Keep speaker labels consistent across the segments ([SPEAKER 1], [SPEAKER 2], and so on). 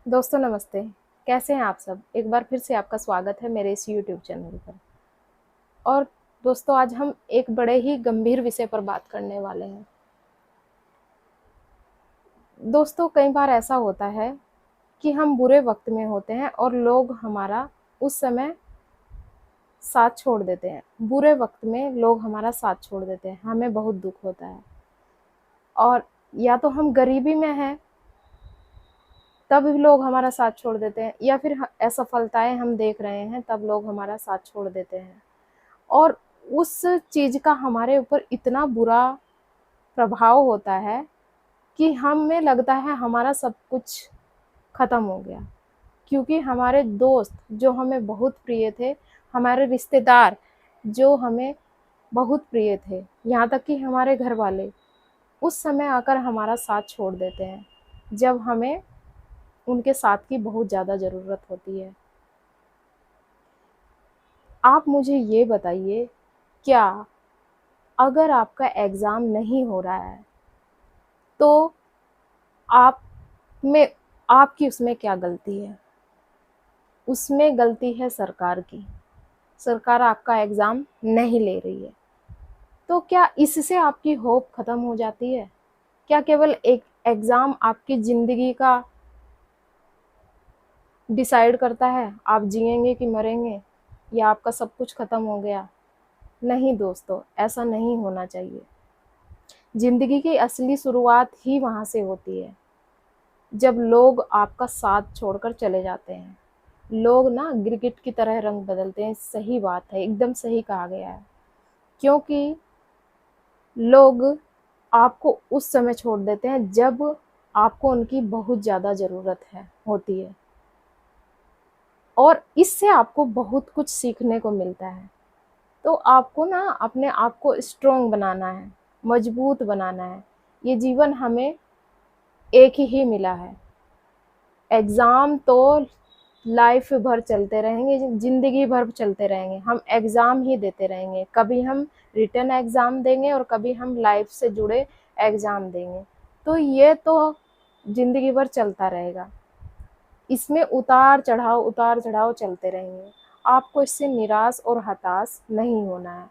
[SPEAKER 1] दोस्तों नमस्ते। कैसे हैं आप सब? एक बार फिर से आपका स्वागत है मेरे इस यूट्यूब चैनल पर। और दोस्तों आज हम एक बड़े ही गंभीर विषय पर बात करने वाले हैं। दोस्तों कई बार ऐसा होता है कि हम बुरे वक़्त में होते हैं और लोग हमारा उस समय साथ छोड़ देते हैं। बुरे वक़्त में लोग हमारा साथ छोड़ देते हैं, हमें बहुत दुःख होता है। और या तो हम गरीबी में हैं, तब भी लोग हमारा साथ छोड़ देते हैं, या फिर असफलताएँ हम देख रहे हैं, तब लोग हमारा साथ छोड़ देते हैं। और उस चीज़ का हमारे ऊपर इतना बुरा प्रभाव होता है कि हमें लगता है हमारा सब कुछ ख़त्म हो गया। क्योंकि हमारे दोस्त जो हमें बहुत प्रिय थे, हमारे रिश्तेदार जो हमें बहुत प्रिय थे, यहाँ तक कि हमारे घरवाले उस समय आकर हमारा साथ छोड़ देते हैं, जब हमें उनके साथ की बहुत ज़्यादा ज़रूरत होती है। आप मुझे ये बताइए, क्या अगर आपका एग्ज़ाम नहीं हो रहा है, तो आप में आपकी उसमें क्या गलती है? उसमें गलती है सरकार की। सरकार आपका एग्ज़ाम नहीं ले रही है। तो क्या इससे आपकी होप ख़त्म हो जाती है? क्या केवल एक एग्ज़ाम आपकी ज़िंदगी का डिसाइड करता है, आप जिएँगे कि मरेंगे, या आपका सब कुछ ख़त्म हो गया? नहीं दोस्तों, ऐसा नहीं होना चाहिए। ज़िंदगी की असली शुरुआत ही वहाँ से होती है, जब लोग आपका साथ छोड़कर चले जाते हैं। लोग ना गिरगिट की तरह रंग बदलते हैं, सही बात है, एकदम सही कहा गया है। क्योंकि लोग आपको उस समय छोड़ देते हैं जब आपको उनकी बहुत ज़्यादा ज़रूरत है होती है, और इससे आपको बहुत कुछ सीखने को मिलता है। तो आपको ना अपने आप को स्ट्रॉन्ग बनाना है, मजबूत बनाना है। ये जीवन हमें एक ही मिला है। एग्ज़ाम तो लाइफ भर चलते रहेंगे, ज़िंदगी भर चलते रहेंगे। हम एग्ज़ाम ही देते रहेंगे। कभी हम रिटन एग्ज़ाम देंगे और कभी हम लाइफ से जुड़े एग्ज़ाम देंगे। तो ये तो ज़िंदगी भर चलता रहेगा। इसमें उतार-चढ़ाव चलते रहेंगे। आपको इससे निराश और हताश नहीं होना है।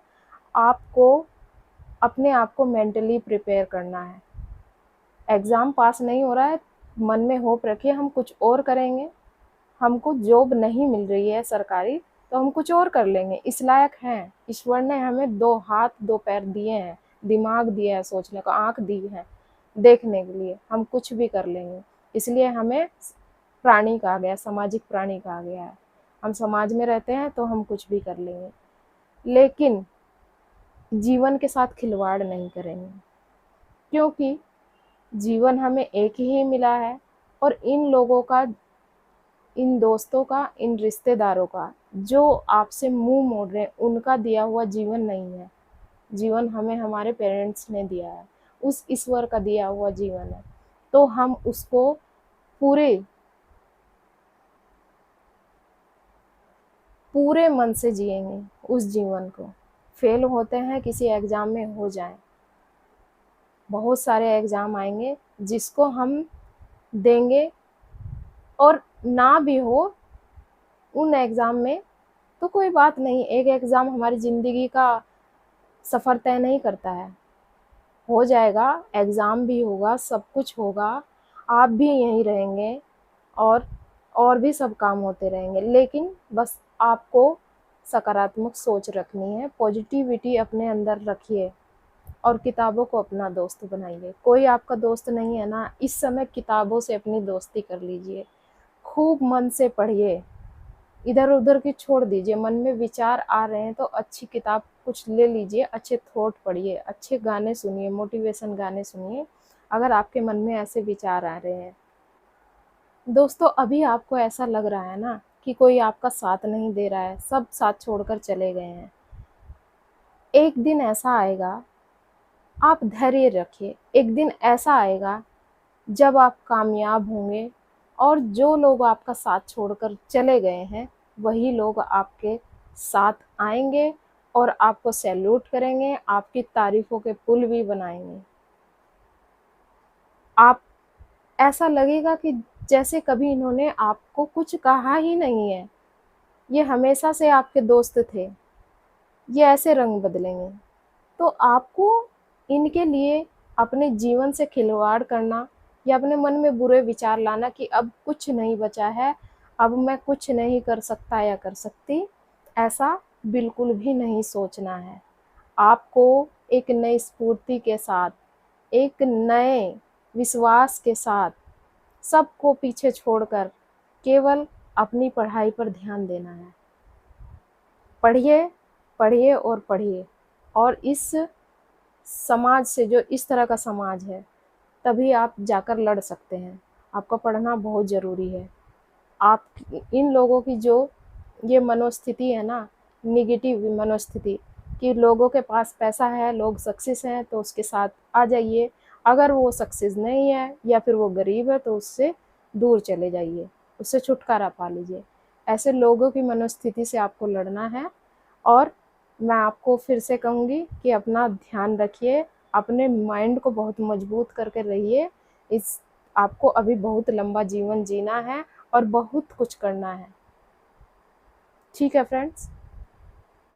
[SPEAKER 1] आपको अपने आप को मेंटली प्रिपेयर करना है। एग्ज़ाम पास नहीं हो रहा है, मन में होप रखिए हम कुछ और करेंगे। हमको जॉब नहीं मिल रही है सरकारी, तो हम कुछ और कर लेंगे, इस लायक हैं। ईश्वर ने हमें 2 हाथ 2 पैर दिए हैं, दिमाग दिया है सोचने को, आँख दी है देखने के लिए, हम कुछ भी कर लेंगे। इसलिए हमें प्राणी कहा गया, सामाजिक प्राणी कहा गया है। हम समाज में रहते हैं तो हम कुछ भी कर लेंगे, लेकिन जीवन के साथ खिलवाड़ नहीं करेंगे, क्योंकि जीवन हमें एक ही मिला है। और इन लोगों का, इन दोस्तों का, इन रिश्तेदारों का जो आपसे मुँह मोड़ रहे हैं, उनका दिया हुआ जीवन नहीं है। जीवन हमें हमारे पेरेंट्स ने दिया है, उस ईश्वर का दिया हुआ जीवन है। तो हम उसको पूरे पूरे मन से जिएँगे उस जीवन को। फेल होते हैं किसी एग्ज़ाम में, हो जाएँ, बहुत सारे एग्ज़ाम आएँगे जिसको हम देंगे, और ना भी हो उन एग्ज़ाम में तो कोई बात नहीं, एक एग्ज़ाम हमारी ज़िंदगी का सफ़र तय नहीं करता है। हो जाएगा, एग्ज़ाम भी होगा, सब कुछ होगा, आप भी यहीं रहेंगे, और भी सब काम होते रहेंगे। लेकिन बस आपको सकारात्मक सोच रखनी है, पॉज़िटिविटी अपने अंदर रखिए, और किताबों को अपना दोस्त बनाइए। कोई आपका दोस्त नहीं है ना, इस समय किताबों से अपनी दोस्ती कर लीजिए। खूब मन से पढ़िए, इधर-उधर की छोड़ दीजिए। मन में विचार आ रहे हैं तो अच्छी किताब कुछ ले लीजिए, अच्छे थॉट पढ़िए, अच्छे गाने सुनिए, मोटिवेशन गाने सुनिए, अगर आपके मन में ऐसे विचार आ रहे हैं। दोस्तों अभी आपको ऐसा लग रहा है ना कि कोई आपका साथ नहीं दे रहा है, सब साथ छोड़कर चले गए हैं। एक दिन ऐसा आएगा, आप धैर्य रखिए, एक दिन ऐसा आएगा जब आप कामयाब होंगे, और जो लोग आपका साथ छोड़कर चले गए हैं, वही लोग आपके साथ आएँगे और आपको सैल्यूट करेंगे, आपकी तारीफ़ों के पुल भी बनाएँगे। आप, ऐसा लगेगा कि जैसे कभी इन्होंने आपको कुछ कहा ही नहीं है। ये हमेशा से आपके दोस्त थे। ये ऐसे रंग बदलेंगे। तो आपको इनके लिए अपने जीवन से खिलवाड़ करना या अपने मन में बुरे विचार लाना कि अब कुछ नहीं बचा है, अब मैं कुछ नहीं कर सकता या कर सकती, ऐसा बिल्कुल भी नहीं सोचना है। आपको एक नई स्फूर्ति के साथ, एक नए विश्वास के साथ सबको पीछे छोड़कर केवल अपनी पढ़ाई पर ध्यान देना है। पढ़िए, पढ़िए और पढ़िए। और इस समाज से, जो इस तरह का समाज है, तभी आप जाकर लड़ सकते हैं। आपका पढ़ना बहुत ज़रूरी है। आप इन लोगों की जो ये मनोस्थिति है ना, निगेटिव मनोस्थिति, कि लोगों के पास पैसा है, लोग सक्सेस हैं तो उसके साथ आ जाइए, अगर वो सक्सेस नहीं है या फिर वो गरीब है तो उससे दूर चले जाइए, उससे छुटकारा पा लीजिए। ऐसे लोगों की मनोस्थिति से आपको लड़ना है। और मैं आपको फिर से कहूँगी कि अपना ध्यान रखिए, अपने माइंड को बहुत मजबूत करके रहिए। इस आपको अभी बहुत लंबा जीवन जीना है और बहुत कुछ करना है। ठीक है फ्रेंड्स।